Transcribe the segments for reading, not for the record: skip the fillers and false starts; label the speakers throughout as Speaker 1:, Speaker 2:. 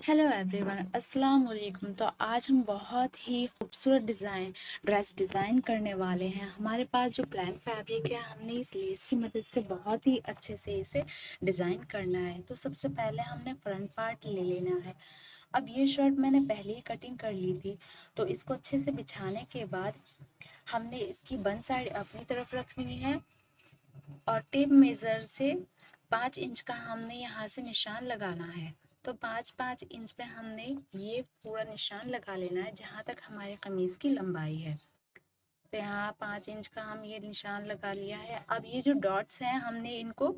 Speaker 1: Hello everyone, अस्सलाम वालेकुम। तो आज हम बहुत ही खूबसूरत ड्रेस डिज़ाइन करने वाले हैं। हमारे पास जो प्लान फैब्रिक है, हमने इस लेस की मदद से बहुत ही अच्छे से इसे डिज़ाइन करना है। तो सबसे पहले हमने फ्रंट पार्ट ले लेना है। अब ये शर्ट मैंने पहले ही कटिंग कर ली थी, तो इसको अच्छे से बिछाने के बाद हमने इसकी बन साइड अपनी तरफ रखनी है और टेप मेज़र से 5 इंच का हमने यहाँ से निशान लगाना है। तो 5-5 इंच पे हमने ये पूरा निशान लगा लेना है जहाँ तक हमारे कमीज़ की लंबाई है। तो यहाँ 5 इंच का हम ये निशान लगा लिया है। अब ये जो डॉट्स हैं, हमने इनको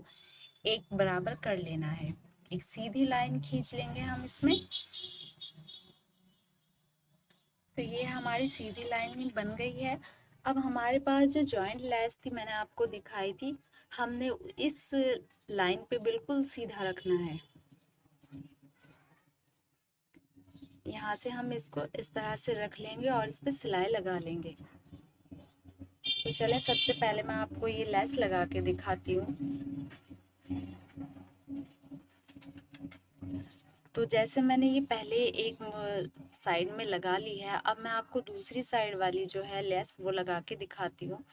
Speaker 1: एक बराबर कर लेना है। एक सीधी लाइन खींच लेंगे हम इसमें। तो ये हमारी सीधी लाइन बन गई है। अब हमारे पास जो जॉइंट लेस थी, मैंने आपको दिखाई थी, हमने इस लाइन पे बिल्कुल सीधा रखना है। यहाँ से हम इसको इस तरह से रख लेंगे और इस पे सिलाई लगा लेंगे। तो चलें, सबसे पहले मैं आपको ये लेस लगा के दिखाती हूँ। तो जैसे मैंने ये पहले एक साइड में लगा ली है, अब मैं आपको दूसरी साइड वाली जो है लेस वो लगा के दिखाती हूँ।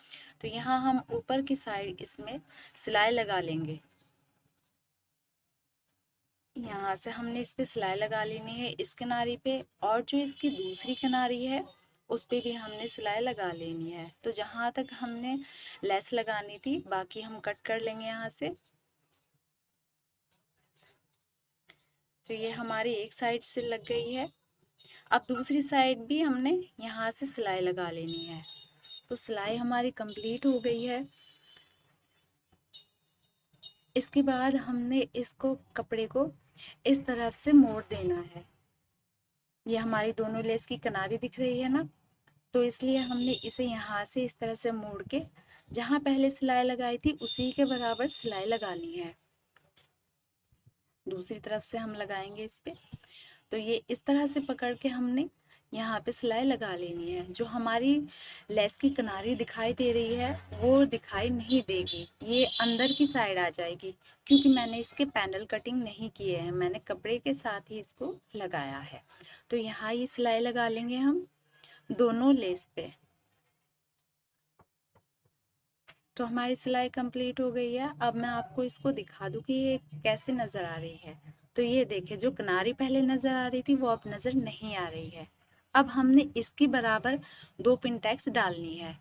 Speaker 1: तो यहाँ हम ऊपर की साइड इसमें सिलाई लगा लेंगे। यहाँ से हमने इस पे सिलाई लगा लेनी है इस किनारी पे, और जो इसकी दूसरी किनारी है उस पे भी हमने सिलाई लगा लेनी है। तो जहाँ तक हमने लेस लगानी थी, बाकी हम कट कर लेंगे यहाँ से। तो ये हमारी एक साइड से लग गई है। अब दूसरी साइड भी हमने यहाँ से सिलाई लगा लेनी है। तो सिलाई हमारी कंप्लीट हो गई है। इसके बाद हमने इसको कपड़े को इस तरफ से मोड़ देना है। ये हमारी दोनों लेस की किनारी दिख रही है ना, तो इसलिए हमने इसे यहाँ से इस तरह से मोड़ के जहाँ पहले सिलाई लगाई थी उसी के बराबर सिलाई लगानी है। दूसरी तरफ से हम लगाएंगे इस पे। तो ये इस तरह से पकड़ के हमने यहाँ पे सिलाई लगा लेनी है। जो हमारी लेस की किनारी दिखाई दे रही है वो दिखाई नहीं देगी, ये अंदर की साइड आ जाएगी, क्योंकि मैंने इसके पैनल कटिंग नहीं किए हैं, मैंने कपड़े के साथ ही इसको लगाया है। तो यहाँ ये सिलाई लगा लेंगे हम दोनों लेस पे। तो हमारी सिलाई कंप्लीट हो गई है। अब मैं आपको इसको दिखा दूं कि ये कैसे नज़र आ रही है। तो ये देखिए, जो किनारी पहले नज़र आ रही थी वो अब नज़र नहीं आ रही है। अब हमने इसकी बराबर 2 पिन टैक्स डालनी है,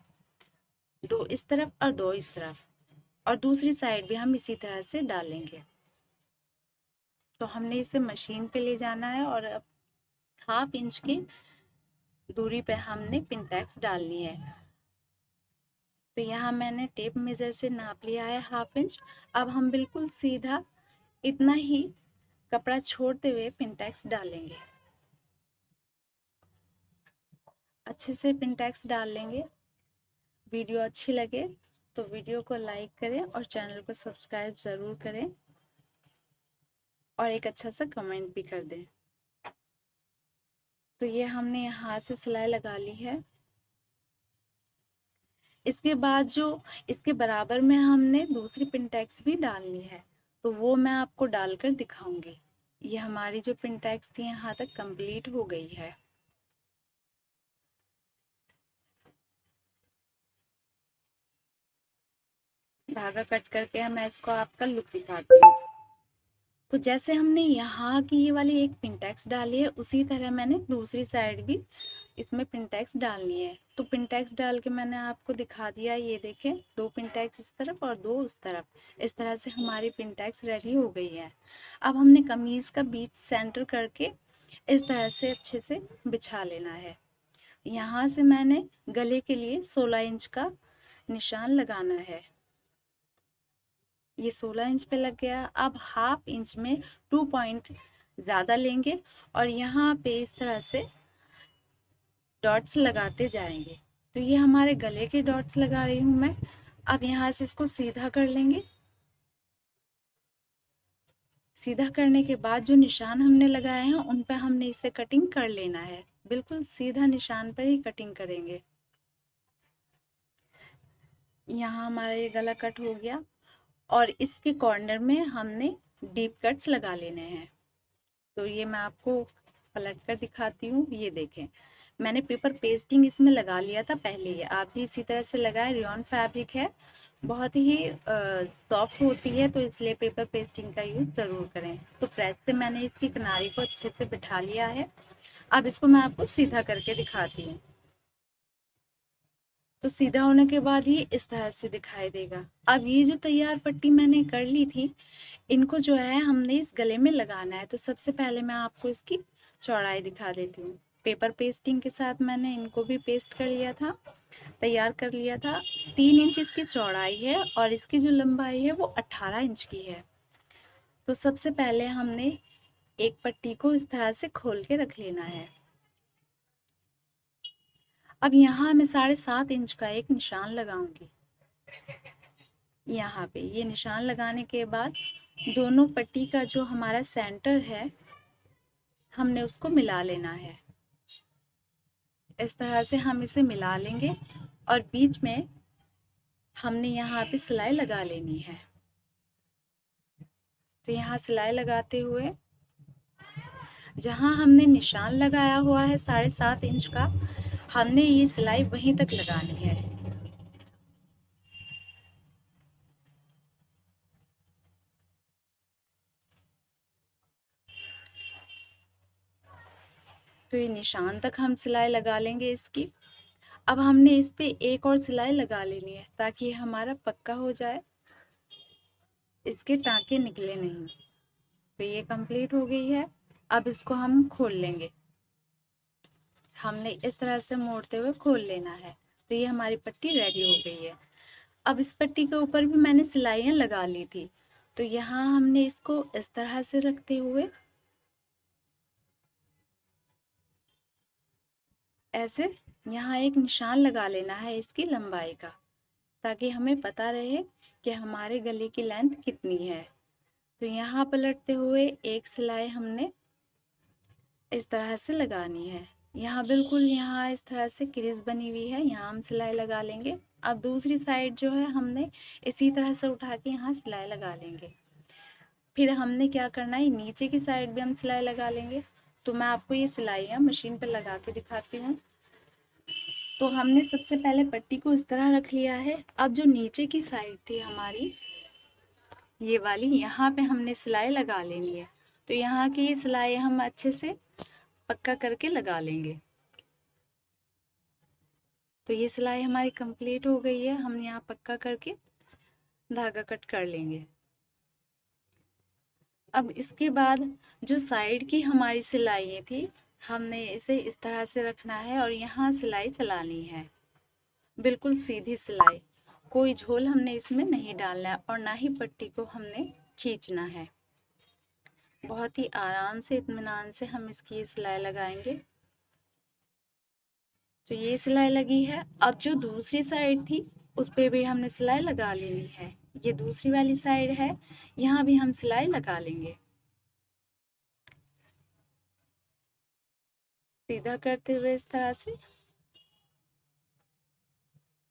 Speaker 1: 2 इस तरफ और 2 इस तरफ, और दूसरी साइड भी हम इसी तरह से डालेंगे। तो हमने इसे मशीन पे ले जाना है और अब 1/2 इंच की दूरी पे हमने पिन टैक्स डालनी है। तो यहाँ मैंने टेप मेजर से नाप लिया है 1/2 इंच। अब हम बिल्कुल सीधा इतना ही कपड़ा छोड़ते हुए पिन टैक्स डालेंगे। अच्छे से पिन टैक्स डाल लेंगे। वीडियो अच्छी लगे तो वीडियो को लाइक करें और चैनल को सब्सक्राइब ज़रूर करें, और एक अच्छा सा कमेंट भी कर दें। तो ये हमने यहाँ से सिलाई लगा ली है। इसके बाद जो इसके बराबर में हमने दूसरी पिन टैक्स भी डालनी है, तो वो मैं आपको डालकर दिखाऊंगी। ये हमारी जो पिन टैक्स थी यहाँ तक कंप्लीट हो गई है। धागा कट करके मैं इसको आपका लुक दिखाती हूँ। तो जैसे हमने यहाँ की ये वाली एक पिन टैक्स डाली है, उसी तरह मैंने दूसरी साइड भी इसमें पिन टैक्स डालनी है। तो पिन टैक्स डाल के मैंने आपको दिखा दिया। ये देखें, 2 पिन टैक्स इस तरफ और 2 उस तरफ। इस तरह से हमारी पिन टैक्स रेडी हो गई है। अब हमने कमीज़ का बीच सेंटर करके इस तरह से अच्छे से बिछा लेना है। यहाँ से मैंने गले के लिए 16 इंच का निशान लगाना है। ये 16 इंच पे लग गया। अब 1/2 इंच में 2 पॉइंट ज़्यादा लेंगे और यहाँ पे इस तरह से डॉट्स लगाते जाएंगे। तो ये हमारे गले के डॉट्स लगा रही हूँ मैं। अब यहाँ से इसको सीधा कर लेंगे। सीधा करने के बाद जो निशान हमने लगाए हैं उन पे हमने इसे कटिंग कर लेना है। बिल्कुल सीधा निशान पर ही कटिंग करेंगे। यहाँ हमारा ये गला कट हो गया और इसके कॉर्नर में हमने डीप कट्स लगा लेने हैं। तो ये मैं आपको पलट कर दिखाती हूँ। ये देखें, मैंने पेपर पेस्टिंग इसमें लगा लिया था पहले ही। आप भी इसी तरह से लगाएं। रेयॉन फैब्रिक है, बहुत ही सॉफ्ट होती है, तो इसलिए पेपर पेस्टिंग का यूज़ ज़रूर करें। तो प्रेस से मैंने इसकी किनारी को अच्छे से बिठा लिया है। अब इसको मैं आपको सीधा करके दिखाती हूँ। तो सीधा होने के बाद ही इस तरह से दिखाई देगा। अब ये जो तैयार पट्टी मैंने कर ली थी, इनको जो है हमने इस गले में लगाना है। तो सबसे पहले मैं आपको इसकी चौड़ाई दिखा देती हूँ। पेपर पेस्टिंग के साथ मैंने इनको भी पेस्ट कर लिया था, तैयार कर लिया था। 3 इंच इसकी चौड़ाई है और इसकी जो लंबाई है वो 18 इंच की है। तो सबसे पहले हमने एक पट्टी को इस तरह से खोल के रख लेना है। अब यहाँ मैं 7.5 इंच का एक निशान लगाऊंगी। यहाँ पे ये निशान लगाने के बाद दोनों पट्टी का जो हमारा सेंटर है, हमने उसको मिला लेना है। इस तरह से हम इसे मिला लेंगे और बीच में हमने यहाँ पे सिलाई लगा लेनी है। तो यहाँ सिलाई लगाते हुए जहाँ हमने निशान लगाया हुआ है 7.5 इंच का, हमने ये सिलाई वहीं तक लगानी है। तो ये निशान तक हम सिलाई लगा लेंगे इसकी। अब हमने इस पे एक और सिलाई लगा लेनी है ताकि हमारा पक्का हो जाए, इसके टाँके निकले नहीं। तो ये कंप्लीट हो गई है। अब इसको हम खोल लेंगे। हमने इस तरह से मोड़ते हुए खोल लेना है। तो ये हमारी पट्टी रेडी हो गई है। अब इस पट्टी के ऊपर भी मैंने सिलाइयाँ लगा ली थी। तो यहाँ हमने इसको इस तरह से रखते हुए ऐसे यहाँ एक निशान लगा लेना है इसकी लंबाई का, ताकि हमें पता रहे कि हमारे गले की लेंथ कितनी है। तो यहाँ पलटते हुए एक सिलाई हमने इस तरह से लगानी है। यहाँ बिल्कुल यहाँ इस तरह से क्रीज बनी हुई है, यहाँ हम सिलाई लगा लेंगे। अब दूसरी साइड जो है हमने इसी तरह से उठा के यहाँ सिलाई लगा लेंगे। फिर हमने क्या करना है, नीचे की साइड भी हम सिलाई लगा लेंगे। तो मैं आपको ये सिलाइयाँ मशीन पर लगा के दिखाती हूँ। तो हमने सबसे पहले पट्टी को इस तरह रख लिया है। अब जो नीचे की साइड थी हमारी ये वाली, यहाँ पे हमने सिलाई लगा लेनी है। तो यहाँ की ये सिलाई हम अच्छे से पक्का करके लगा लेंगे। तो ये सिलाई हमारी कंप्लीट हो गई है। हम यहाँ पक्का करके धागा कट कर लेंगे। अब इसके बाद जो साइड की हमारी सिलाई थी, हमने इसे इस तरह से रखना है और यहाँ सिलाई चलानी है, बिल्कुल सीधी सिलाई। कोई झोल हमने इसमें नहीं डालना है और ना ही पट्टी को हमने खींचना है। बहुत ही आराम से इत्मीनान से हम इसकी सिलाई लगाएंगे। तो ये सिलाई लगी है। अब जो दूसरी साइड थी उस पे भी हमने सिलाई लगा लेनी है। ये दूसरी वाली साइड है, यहाँ भी हम सिलाई लगा लेंगे। सीधा करते हुए इस तरह से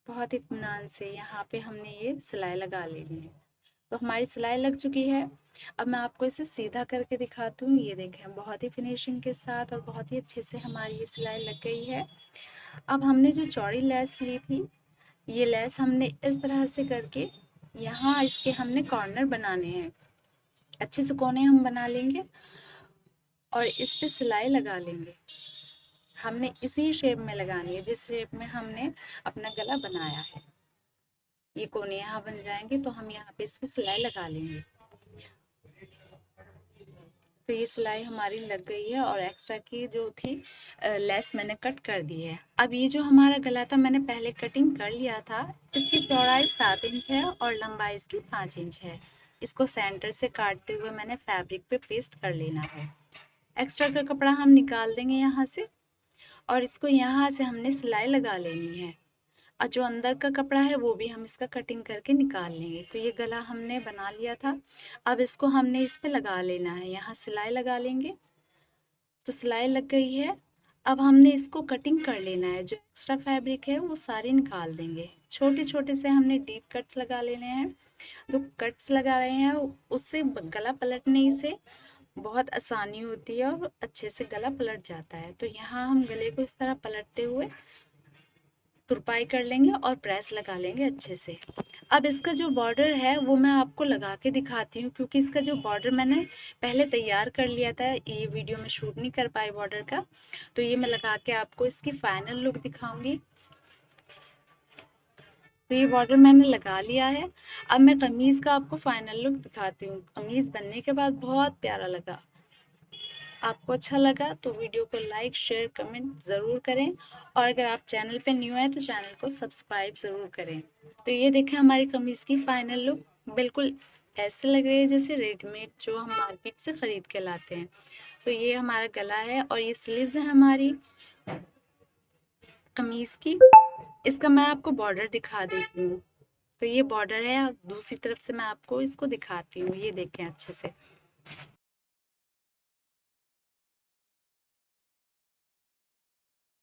Speaker 1: बहुत इत्मीनान से यहाँ पे हमने ये सिलाई लगा लेनी है। तो हमारी सिलाई लग चुकी है। अब मैं आपको इसे सीधा करके दिखाती हूँ। ये देखें, बहुत ही फिनिशिंग के साथ और बहुत ही अच्छे से हमारी ये सिलाई लग गई है। अब हमने जो चौड़ी लेस ली थी, ये लेस हमने इस तरह से करके यहाँ इसके हमने कॉर्नर बनाने हैं। अच्छे से कोने हम बना लेंगे और इस पे सिलाई लगा लेंगे। हमने इसी शेप में लगानी है जिस शेप में हमने अपना गला बनाया है। ये कोने यहाँ बन जाएंगे तो हम यहाँ पे इस पे सिलाई लगा लेंगे। तो ये सिलाई हमारी लग गई है और एक्स्ट्रा की जो थी लेस मैंने कट कर दी है। अब ये जो हमारा गला था मैंने पहले कटिंग कर लिया था। इसकी चौड़ाई 7 इंच है और लंबाई इसकी 5 इंच है। इसको सेंटर से काटते हुए मैंने फैब्रिक पे पेस्ट कर लेना है। एक्स्ट्रा का कपड़ा हम निकाल देंगे यहाँ से और इसको यहाँ से हमने सिलाई लगा लेनी है। और जो अंदर का कपड़ा है वो भी हम इसका कटिंग करके निकाल लेंगे। तो ये गला हमने बना लिया था। अब इसको हमने इस पे लगा लेना है, यहाँ सिलाई लगा लेंगे। तो सिलाई लग गई है। अब हमने इसको कटिंग कर लेना है। जो एक्स्ट्रा फैब्रिक है वो सारे निकाल देंगे। छोटे छोटे से हमने डीप कट्स लगा लेने हैं। तो कट्स लगा रहे हैं उससे गला पलटने से बहुत आसानी होती है और अच्छे से गला पलट जाता है। तो यहाँ हम गले को इस तरह पलटते हुए तुरपाई कर लेंगे और प्रेस लगा लेंगे अच्छे से। अब इसका जो बॉर्डर है वो मैं आपको लगा के दिखाती हूँ, क्योंकि इसका जो बॉर्डर मैंने पहले तैयार कर लिया था, ये वीडियो में शूट नहीं कर पाई बॉर्डर का, तो ये मैं लगा के आपको इसकी फाइनल लुक दिखाऊंगी। तो ये बॉर्डर मैंने लगा लिया है। अब मैं कमीज़ का आपको फाइनल लुक दिखाती हूँ। कमीज़ बनने के बाद बहुत प्यारा लगा। आपको अच्छा लगा तो वीडियो को लाइक शेयर कमेंट ज़रूर करें, और अगर आप चैनल पे न्यू हैं तो चैनल को सब्सक्राइब ज़रूर करें। तो ये देखें हमारी कमीज़ की फाइनल लुक बिल्कुल ऐसे लग रही है जैसे रेडीमेड जो हम मार्केट से ख़रीद के लाते हैं। तो ये हमारा गला है और ये स्लीव्स है हमारी कमीज़ की। इसका मैं आपको बॉर्डर दिखा देती हूँ। तो ये बॉर्डर है, दूसरी तरफ से मैं आपको इसको दिखाती हूँ। ये देखें अच्छे से।